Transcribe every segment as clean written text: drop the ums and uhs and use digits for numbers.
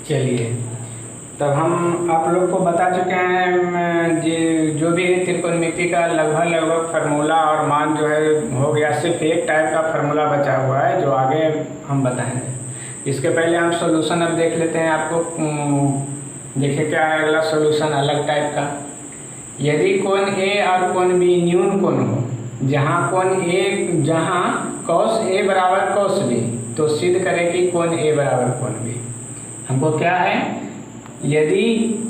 चलिए, तब हम आप लोग को बता चुके हैं जो भी त्रिकोणमिति का लगभग फार्मूला और मान जो है हो गया। सिर्फ एक टाइप का फार्मूला बचा हुआ है जो आगे हम बताएंगे। इसके पहले हम सॉल्यूशन अब देख लेते हैं। आपको देखिए क्या है अगला सॉल्यूशन अलग टाइप का। यदि कोण ए और कोण बी न्यून कोण हो, जहाँ कॉस ए बराबर कॉस बी, तो सिद्ध करें कि कोण ए बराबर कोण बी। हमको क्या है, यदि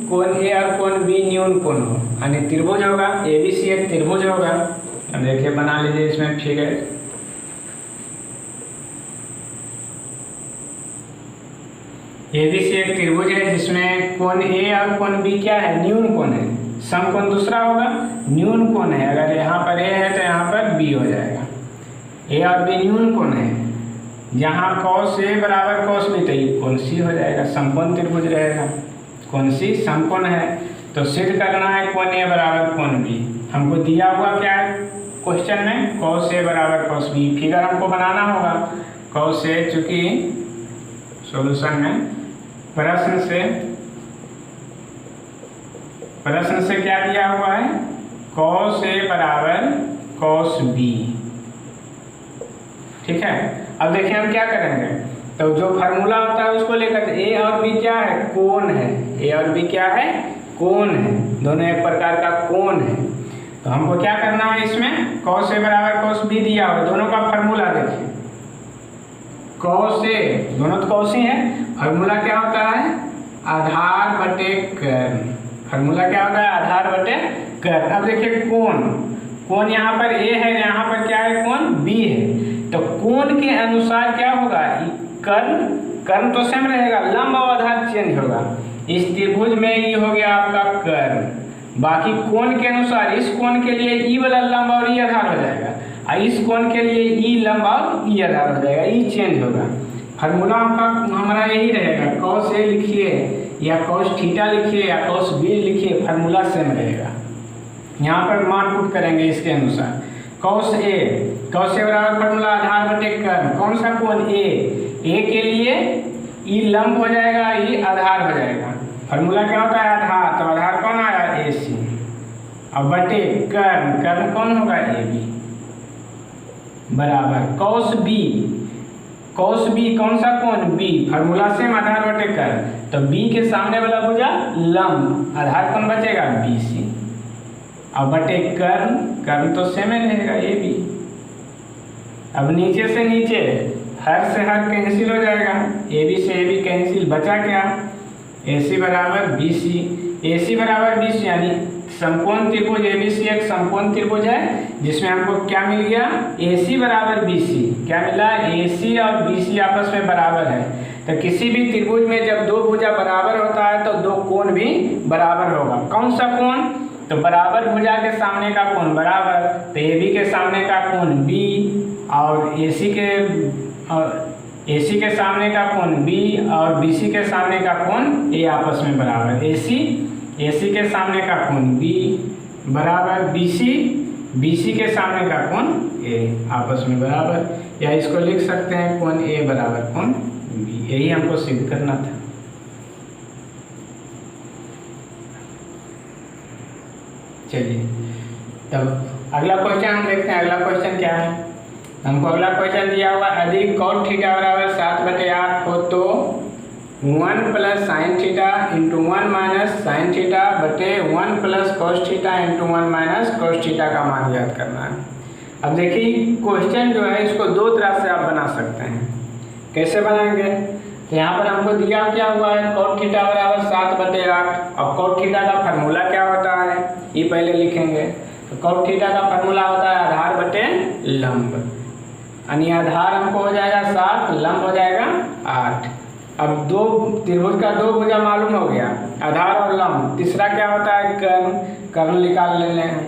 कोण ए और कोण बी न्यून कोण हो यानी त्रिभुज होगा, ए बी सी एक त्रिभुज होगा। अब देखिए बना लीजिए इसमें फिगर। ए बी सी एक त्रिभुज है जिसमें कोण ए और कोण बी क्या है, न्यून कोण है। समकोण दूसरा होगा, न्यून कोण है। अगर यहाँ पर ए है तो यहाँ पर बी हो जाएगा। ए और बी न्यून कोण है, जहाँ कॉस ए बराबर कॉस बी, तो ये कोण सी हो जाएगा। समकोण त्रिभुज रहेगा, कोण सी समकोण है। तो सिद्ध करना है कोण ए बराबर कोण बी। हमको दिया हुआ क्या है क्वेश्चन में, कॉस ए बराबर कॉस बी। फिगर हमको बनाना होगा। कॉस ए, चूंकि सॉल्यूशन में प्रश्न से क्या दिया हुआ है, कॉस ए बराबर कॉस बी। ठीक है। अब देखिए हम क्या करेंगे, तो जो फार्मूला होता है उसको लेकर, ए और बी क्या है, कोण है। ए और बी क्या है, कोण है। दोनों एक प्रकार का कोण है। तो हमको क्या करना है इसमें, कॉस ए बराबर कॉस बी दिया हुआ, दोनों का फार्मूला देखिए। कॉस ए, दोनों तो कॉस ही है। फार्मूला क्या होता है, आधार बटे कर्ण। फार्मूला क्या होता है, आधार बटे कर्ण। अब देखिए कोण यहाँ पर ए है, यहाँ पर क्या है, कोण बी है। तो कोण के अनुसार क्या होगा, कर्ण तो सेम रहेगा, लंब और आधार चेंज होगा। इस त्रिभुज में ये हो गया आपका कर्ण। बाकी कोण के अनुसार इस कोण के लिए ई वाला लंब और ई आधार हो जाएगा, और इस कोण के लिए ई लंब और ई आधार हो जाएगा। ई चेंज होगा। फार्मूला हमारा यही रहेगा, कॉस ए लिखिए या कॉस थीटा लिखिए या कॉस बी लिखिए, फार्मूला सेम रहेगा। यहाँ पर मान पुट करेंगे इसके अनुसार। कॉस ए बराबर फार्मूला आधार बटे कर्ण। कौन सा कोण, ए के लिए ई लंब हो जाएगा, ई आधार हो जाएगा। फार्मूला क्या होता है, आधार। तो आधार कौन आया, ए सी। अब बटे कर्ण कौन होगा, ए बी बराबर कॉस बी कौन सा कोण, बी। फार्मूला सेम, आधार बटे कर्ण। तो बी के सामने वाला भुजा लंब, आधार कौन बचेगा, बी सी। अब बटे कर्ण तो सेम ही रहेगा, ए बी। अब नीचे से नीचे हर से हर कैंसिल हो जाएगा, ए बी से ए बी कैंसिल, बचा क्या, ए सी बराबर बी सी। ए सी बराबर बी सी यानी समकोण त्रिभुज ए बी सी एक समकोण त्रिभुज है, जिसमें हमको क्या मिल गया, ए सी बराबर बी सी। क्या मिला, ए सी और बी सी आपस में बराबर है। तो किसी भी त्रिभुज में जब दो भुजा बराबर होता है तो दो कोण भी बराबर होगा। कौन सा कोण, तो बराबर भुजा के सामने का कोण बराबर, तो ए बी के सामने का कोण बी और ए सी के सामने का कोण बी और बी सी के सामने का कोण ए आपस में बराबर। ए सी के सामने का कोण बी बराबर बी सी के सामने का कोण ए आपस में बराबर। या इसको लिख सकते हैं कोण ए बराबर कोण बी। यही हमको सिद्ध करना था। चलिए, तब अगला क्वेश्चन हम देखते हैं। अगला क्वेश्चन क्या है, हमको अगला क्वेश्चन दिया हुआ, यदि cot थीटा बराबर 7/8 हो तो 1 + sin theta into 1 - sin theta बटे 1 + cos theta into 1 - cos theta का मान ज्ञात करना है। अब देखिए क्वेश्चन जो है इसको दो तरह से आप बना सकते हैं। कैसे बनाएंगे, तो यहाँ पर हमको दिया क्या हुआ है, cot थीटा बराबर 7/8। अब cot थीटा का फार्मूला क्या होता है ये पहले लिखेंगे। तो cot थीटा का फार्मूला होता है आधार बटे लंब, यानी आधार हमको हो जाएगा 7, लंब हो जाएगा 8। अब दो त्रिभुज का दो भुजा मालूम हो गया, आधार और लंब। तीसरा क्या होता है, कर्ण निकाल लेने हैं।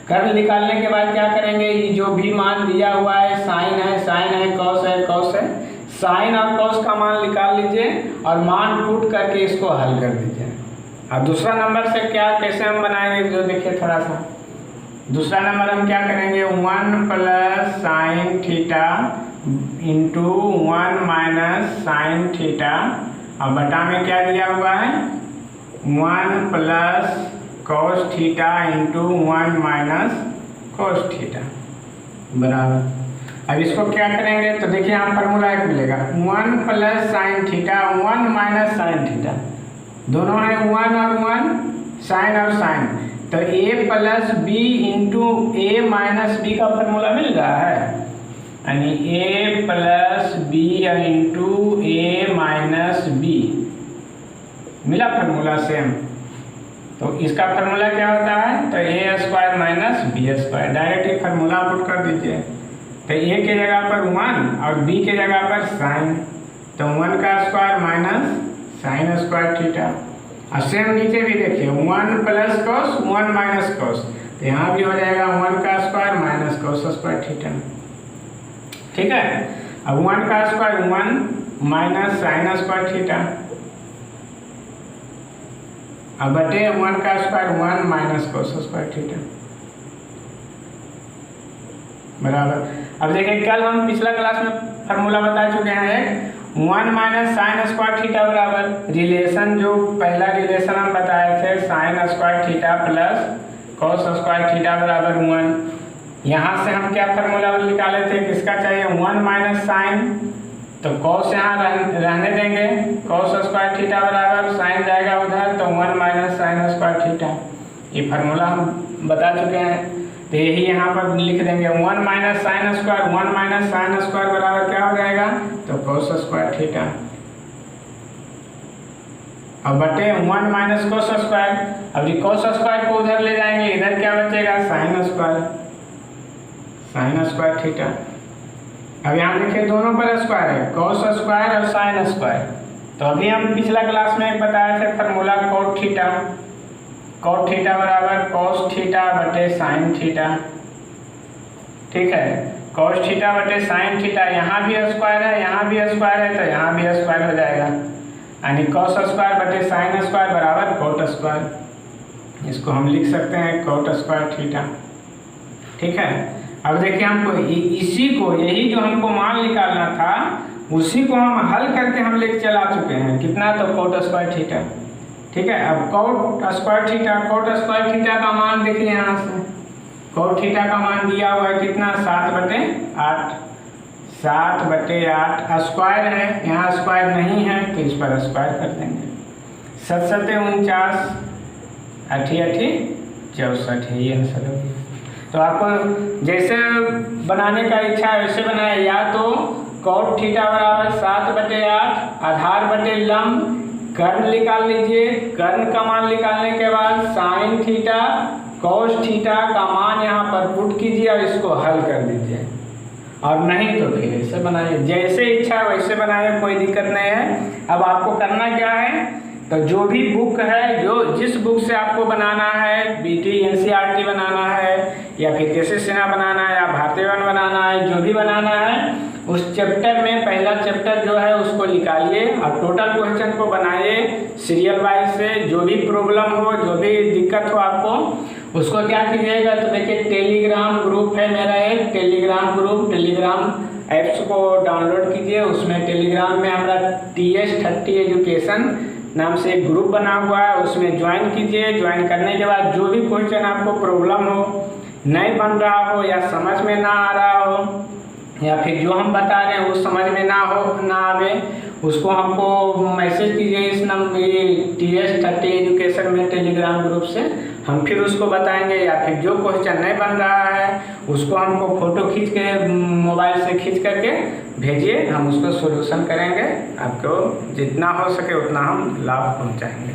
कर्ण निकालने के बाद क्या करेंगे, ये जो भी मान दिया हुआ है, साइन है, कॉस है, साइन और कॉस का मान निकाल लीजिए और मान पुट करके इसको हल कर दीजिए। और दूसरा नंबर से क्या कैसे हम बनाएंगे, जो देखिए थोड़ा सा। दूसरा नंबर हम क्या करेंगे, 1 + sin theta into 1 - sin theta और बटा में क्या दिया हुआ है 1 plus cos theta into 1 minus cos theta बराबर। अब इसको क्या करेंगे तो देखिए यहाँ फार्मूला एक मिलेगा 1 plus sine theta 1 minus sine theta, दोनों है 1 और 1 साइन और साइन, तो a plus b into a minus b का फार्मूला मिल रहा है, यानी a plus b into a minus b मिला फार्मूला सेम। तो इसका फार्मूला क्या होता है तो a square minus b square, direct ये फार्मूला पुट कर दीजिए। तो ए के जगह पर 1 और बी के जगह पर साइन, तो 1 का square minus sine square theta. और सेम नीचे भी देखिए 1 प्लस कॉस 1 माइनस कॉस, तो यहाँ भी हो जाएगा 1 का square minus cos square theta. ठीक है, अब 1 का square 1 minus sine square theta, अब बटे 1 का square 1 minus cos square theta बराबर। अब देखिए कल हम पिछला क्लास में फार्मूला बता चुके हैं 1 माइनस साइन स्क्वायर थीटा बराबर रिलेशन, जो पहला रिलेशन हम बताए थे sine square theta plus cos square theta बराबर 1। यहाँ से हम क्या फार्मूला निकाले थे, किसका चाहिए 1 माइनस साइन, तो कॉस यहाँ रहने देंगे, कॉस स्क्वायर थीटा बराबर साइन जाएगा उधर, तो 1 माइनस साइन स्क्वायर थीटा। ये फार्मूला हम बता चुके हैं, तो यही यहाँ पर लिख देंगे 1 minus sine square 1 minus sine square बराबर क्या हो जाएगा तो कॉस स्क्वायर थीटा। अब बटे 1 माइनस कॉस स्क्वायर, अब ये कॉस स्क्वायर को उधर ले जाएंगे, इधर क्या बचेगा साइन स्क्वायर थीटा। अब यहाँ देखिए दोनों पर स्क्वायर है, कॉस स्क्वायर और साइन स्क्वायर। तो अभी हम पिछला क्लास में एक बताए थे फार्मूला कॉट थीटा बराबर कॉस थीटा बटे साइन थीटा। ठीक है, कॉस थीटा बटे साइन थीटा, यहाँ भी स्क्वायर है यहाँ भी स्क्वायर है, तो यहाँ भी स्क्वायर हो जाएगा, यानी कॉस स्क्वायर बटे साइन स्क्वायर बराबर कॉट स्क्वायर। इसको हम लिख सकते हैं कॉट स्क्वायर थीटा। ठीक है, अब देखिए हमको इसी को, यही जो हमको मान निकालना था उसी को हम हल करके हम लेके चला चुके हैं, कितना तो कॉट स्क्वायर थीटा। ठीक है, अब कॉट स्क्वायर थीटा का मान देखिए, यहाँ से कॉट थीटा का मान दिया हुआ है कितना 7/8, 7/8 स्क्वायर है, यहाँ स्क्वायर नहीं है तो इस पर स्क्वायर कर देंगे। 7 7 49, 8 8 64, ये आंसर हो गया। तो आपको जैसे बनाने का इच्छा है वैसे बनाए, या तो कॉट थीटा बराबर 7/8 आधार बटे लंब, कर्ण निकाल लीजिए, कर्ण का मान निकालने के बाद साइन थीटा कॉस थीटा का मान यहाँ पर पुट कीजिए और इसको हल कर दीजिए, और नहीं तो फिर ऐसे बनाइए, जैसे इच्छा वैसे बनाइए, कोई दिक्कत नहीं है। अब आपको करना क्या है, तो जो भी बुक है, जो जिस बुक से आपको बनाना है, बीटी एनसीईआरटी बनाना है या फिर केसी सिन्हा बनाना है या भारतीयवन बनाना है, जो भी बनाना है उस चैप्टर में पहला चैप्टर जो है उसको निकालिए और टोटल क्वेश्चन को बनाइए सीरियल वाइज से। जो भी प्रॉब्लम हो, जो भी दिक्कत हो आपको, उसको क्या कीजिएगा तो देखिए टेलीग्राम ग्रुप है मेरा, एक टेलीग्राम ऐप्स को डाउनलोड कीजिए। उसमें टेलीग्राम में हमारा TS30 एजुकेशन नाम से एक ग्रुप बना हुआ है, उसमें ज्वाइन कीजिए। ज्वाइन करने के बाद जो भी क्वेश्चन आपको प्रॉब्लम हो, नहीं बन रहा हो या समझ में ना आ रहा हो, या फिर जो हम बता रहे हैं वो समझ में ना आवे, उसको हमको मैसेज कीजिए इस नंबर TS30 एजुकेशन में टेलीग्राम ग्रुप से, हम फिर उसको बताएंगे। या फिर जो क्वेश्चन नहीं बन रहा है उसको हमको फ़ोटो खींच के मोबाइल से खींच करके भेजिए, हम उसको सॉल्यूशन करेंगे। आपको जितना हो सके उतना हम लाभ पहुंचाएंगे।